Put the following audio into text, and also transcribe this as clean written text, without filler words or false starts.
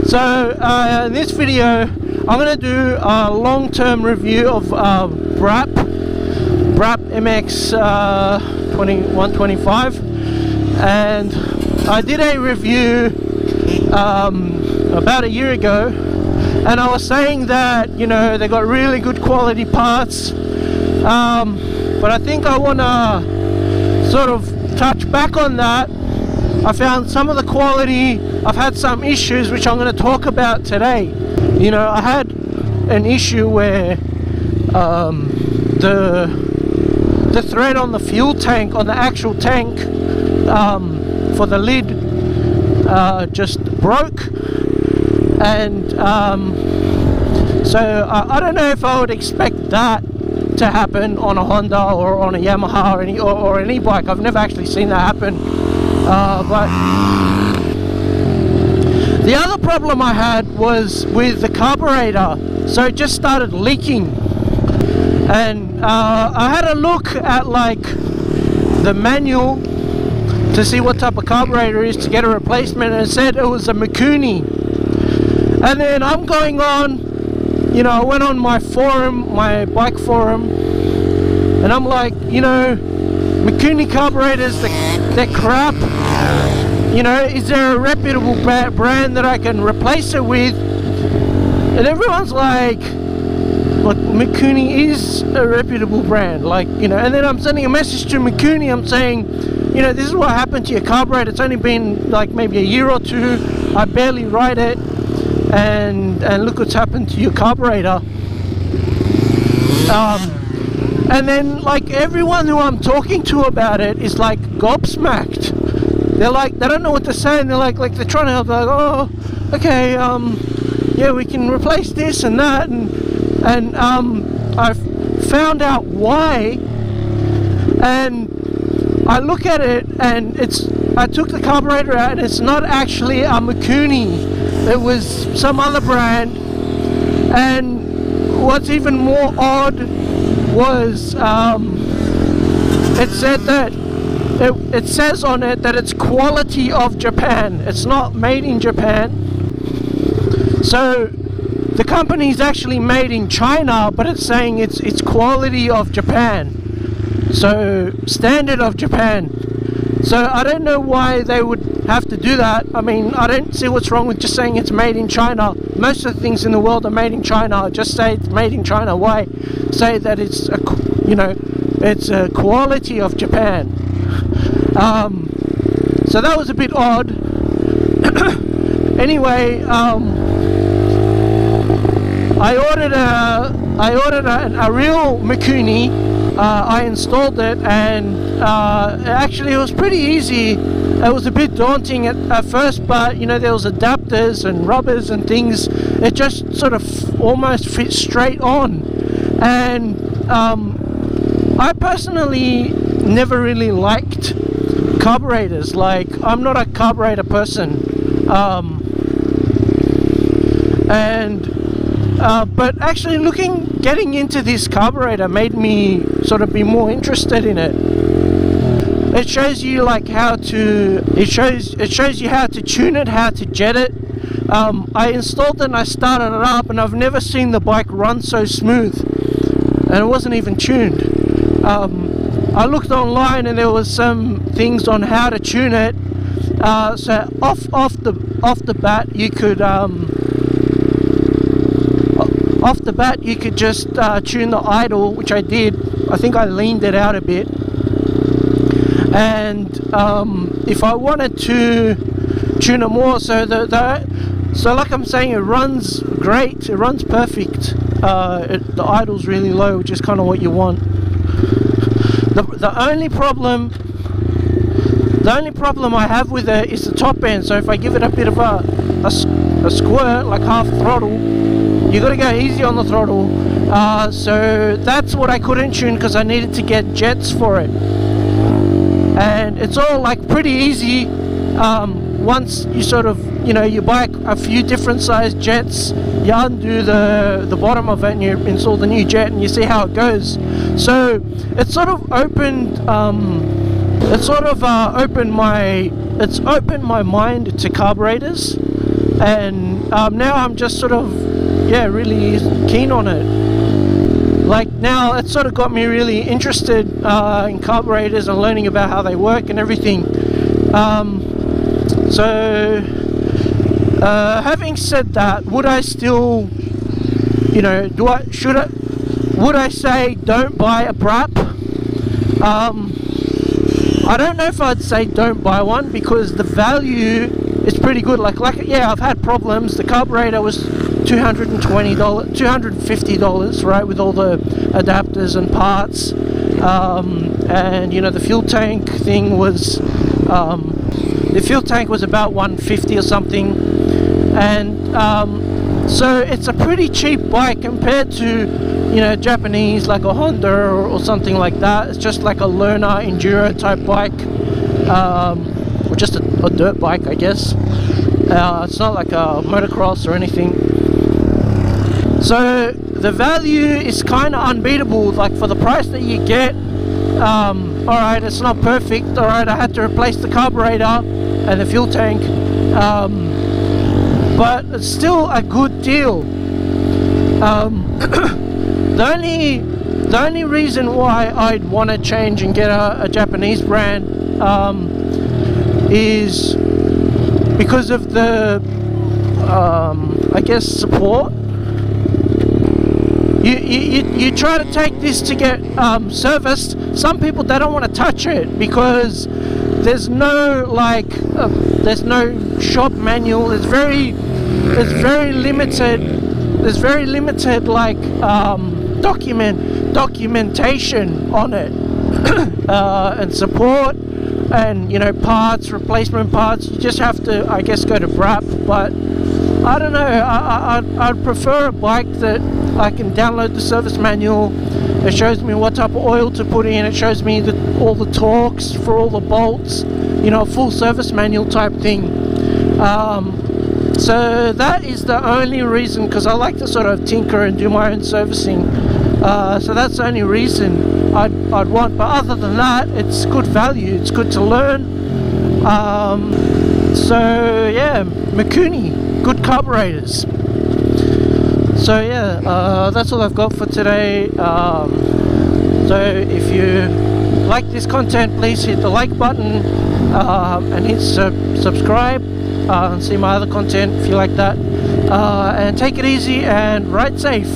So in this video I'm going to do a long-term review of Braaap MX-125, and I did a review about a year ago, and I was saying that, you know, they got really good quality parts, but I think I want to sort of touch back on that. I found some of the quality, I've had some issues which I'm going to talk about today. You know, I had an issue where the thread on the fuel tank, on the actual tank for the lid, just broke, and so I don't know if I would expect that to happen on a Honda or on a Yamaha or any bike. I've never actually seen that happen. But the other problem I had was with the carburetor. So it just started leaking, and I had a look at like the manual to see what type of carburetor it is to get a replacement, and it said it was a Mikuni. And then I'm going on, you know, I went on my forum, my bike forum, and I'm like, you know, Mikuni carburetors, they're crap. You know, is there a reputable brand that I can replace it with? And everyone's like, well, Mikuni is a reputable brand, like, you know. And then I'm sending a message to Mikuni, I'm saying, you know, this is what happened to your carburetor. It's only been like maybe a year or two. I barely ride it, and look what's happened to your carburetor. And then like everyone who I'm talking to about it is like gobsmacked. They're like, they don't know what to say, and they're like they're trying to help. They're like, oh, okay, yeah, we can replace this and that, and I found out why, and I look at it, and I took the carburetor out, and it's not actually a Mikuni. It was some other brand. And what's even more odd was it said that it says on it that it's quality of Japan. It's not made in Japan. So the company is actually made in China, but it's saying it's quality of Japan. So standard of Japan. So I don't know why they would have to do that. I mean, I don't see what's wrong with just saying it's made in China. Most of the things in the world are made in China. Just say it's made in China. Why say that it's a, you know, it's a quality of Japan? So that was a bit odd. Anyway, I ordered a real Mikuni. I installed it, and actually it was pretty easy. It was a bit daunting at first, but you know, there was adapters and rubbers and things. It just sort of almost fit straight on. And I personally never really liked carburetors. Like, I'm not a carburetor person, but actually getting into this carburetor made me sort of be more interested in it. It shows you like how to, it shows you how to tune it, how to jet it. I installed it and I started it up, and I've never seen the bike run so smooth, and it wasn't even tuned. I looked online and there was some things on how to tune it. So off the bat you could just tune the idle, which I did. I think I leaned it out a bit, and if I wanted to tune it more, so like I'm saying, it runs great, it runs perfect. The idle's really low, which is kind of what you want. The only problem I have with it is the top end. So if I give it a bit of a squirt, like half throttle, you got to go easy on the throttle. So that's what I couldn't tune, because I needed to get jets for it. And it's all like pretty easy once you sort of, you know, you buy a few different size jets, you undo the bottom of it and you install the new jet, and you see how it goes. So it sort of opened it sort of opened my mind to carburetors, and now I'm just sort of really keen on it. Like now it sort of got me really interested in carburetors and learning about how they work and everything. So having said that, would I still, would I say don't buy a Braaap? I don't know if I'd say don't buy one, because the value is pretty good. Like I've had problems. The carburetor was $220, $250, right, with all the adapters and parts, and the fuel tank thing was about $150 or something, and so it's a pretty cheap bike compared to Japanese, like a Honda or something like that. It's just like a learner enduro type bike, or just a dirt bike, I guess. It's not like a motocross or anything. So the value is kind of unbeatable. Like for the price that you get, alright, it's not perfect. Alright, I had to replace the carburetor and the fuel tank, but it's still a good deal. The only reason why I'd want to change and get a Japanese brand is because of the I guess support. You try to take this to get serviced. Some people, they don't want to touch it because there's no there's no shop manual. There's very limited like documentation on it, and support, and parts, replacement parts. You just have to, I guess, go to Braaap. But I don't know, I'd prefer a bike that I can download the service manual. It shows me what type of oil to put in. It shows me all the torques for all the bolts, a full service manual type thing. So that is the only reason, because I like to sort of tinker and do my own servicing. So that's the only reason I'd want. But other than that, it's good value. It's good to learn. So yeah, Mikuni, good carburetors. So yeah, that's all I've got for today. So if you like this content, please hit the like button and hit subscribe, and see my other content if you like that. And take it easy and ride safe.